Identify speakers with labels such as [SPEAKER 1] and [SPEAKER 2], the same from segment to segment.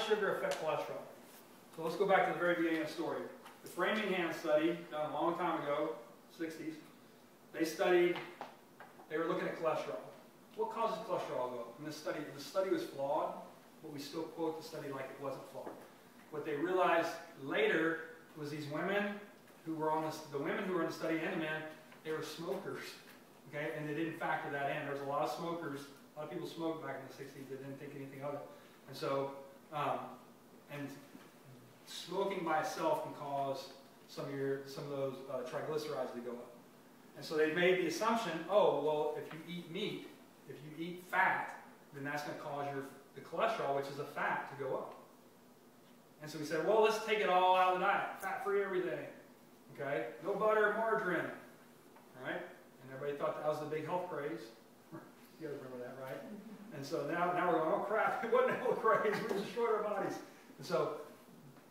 [SPEAKER 1] sugar affect cholesterol? So let's go back to the very beginning of the story. The Framingham study, done a long time ago, 60s, they were looking at cholesterol. What causes cholesterol to go up? And the study was flawed, but we still quote the study like it wasn't flawed. What they realized later was these women who were on the women who were in the study and the men, they were smokers, okay, and they didn't factor that in. There was a lot of smokers, a lot of people smoked back in the 60s that didn't think anything of it, and so and smoking by itself can cause some of those triglycerides to go up. And so they made the assumption, oh, well, if you eat meat, if you eat fat, then that's going to cause the cholesterol, which is a fat, to go up. And so we said, well, let's take it all out of the diet, fat-free everything. Okay, no butter, margarine. All right, and everybody thought that was the big health craze. You guys remember that, right? And so now we're going, oh crap, it wasn't a health craze. We destroyed our bodies. And so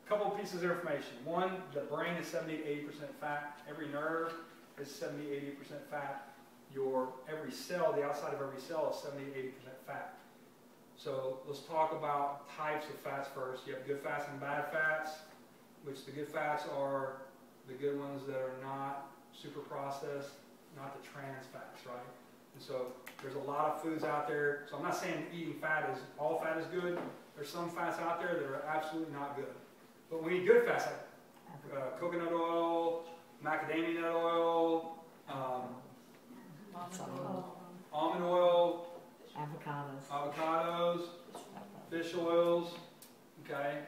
[SPEAKER 1] a couple of pieces of information. One, the brain is 70 to 80% fat. Every nerve is 70 to 80% fat. Every cell, the outside of every cell is 70 to 80% fat. So let's talk about types of fats first. You have good fats and bad fats, which the good fats are the good ones that are not super processed, not the trans fats, right? And so there's a lot of foods out there. So I'm not saying eating all fat is good. There's some fats out there that are absolutely not good. But we eat good fats like coconut oil, macadamia nut oil, almond oil, avocados, fish oils. Okay.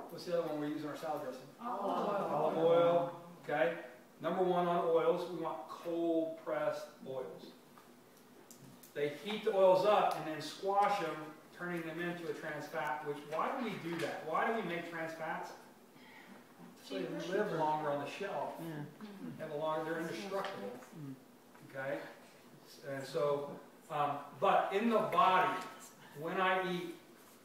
[SPEAKER 1] What's the other one we're using in our salad dressing? Olive oil. Okay. Number one on oils, we want cold-pressed oils. They heat the oils up and then squash them, turning them into a trans fat. Why do we do that? Why do we make trans fats? So they live longer on the shelf. They're indestructible. Okay. And so, but in the body, when I eat,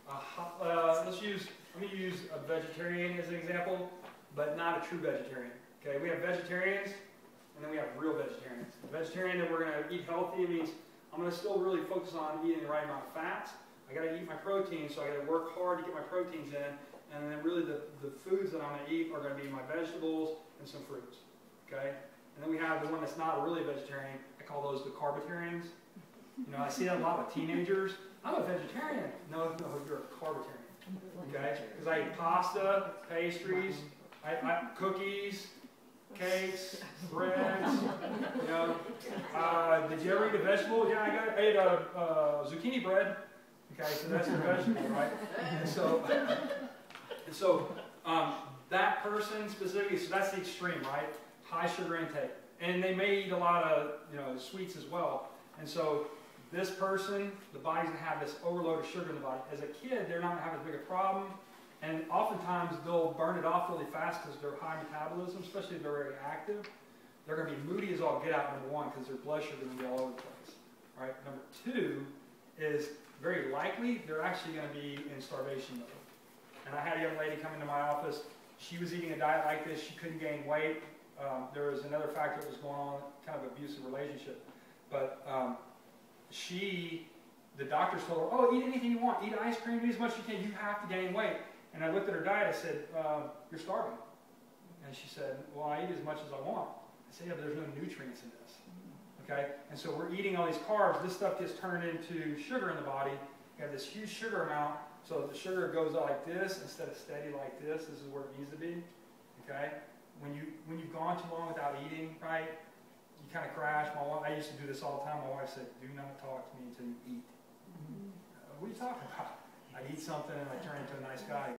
[SPEAKER 1] let me use a vegetarian as an example, but not a true vegetarian. Okay, we have vegetarians, and then we have real vegetarians. The vegetarian that we're going to eat healthy means I'm going to still really focus on eating the right amount of fats. I got to eat my protein, so I got to work hard to get my proteins in, and then really the foods that I'm going to eat are going to be my vegetables and some fruits. Okay, and then we have the one that's not really a vegetarian. I call those the carbitarians. You know, I see that a lot with teenagers. I'm a vegetarian. No, you're a carbitarian. Okay, because I eat pasta, pastries, cookies, cakes, breads. You know, did you ever eat a vegetable? Yeah, I ate zucchini bread. Okay, so that's a vegetable, right? And so that person specifically, so that's the extreme, right? High sugar intake, and they may eat a lot of sweets as well. And so this person, the body's gonna have this overload of sugar in the body. As a kid, they're not gonna have as big a problem. And oftentimes they'll burn it off really fast because they're high metabolism, especially if they're very active. They're going to be moody as all get out, number one, because their blood sugar is going to be all over the place. Right? Number two is very likely they're actually going to be in starvation mode. And I had a young lady come into my office. She was eating a diet like this. She couldn't gain weight. There was another factor that was going on, kind of abusive relationship. But the doctors told her, oh, eat anything you want. Eat ice cream, eat as much as you can. You have to gain weight. And I looked at her diet, I said, you're starving. And she said, well, I eat as much as I want. I said, yeah, but there's no nutrients in this. Okay? And so we're eating all these carbs. This stuff gets turned into sugar in the body. You have this huge sugar amount. So the sugar goes out like this instead of steady like this. This is where it needs to be. Okay? When you've gone too long without eating, right, you kind of crash. I used to do this all the time. My wife said, do not talk to me until you eat. What are you talking about? I eat something and I turn into a nice guy.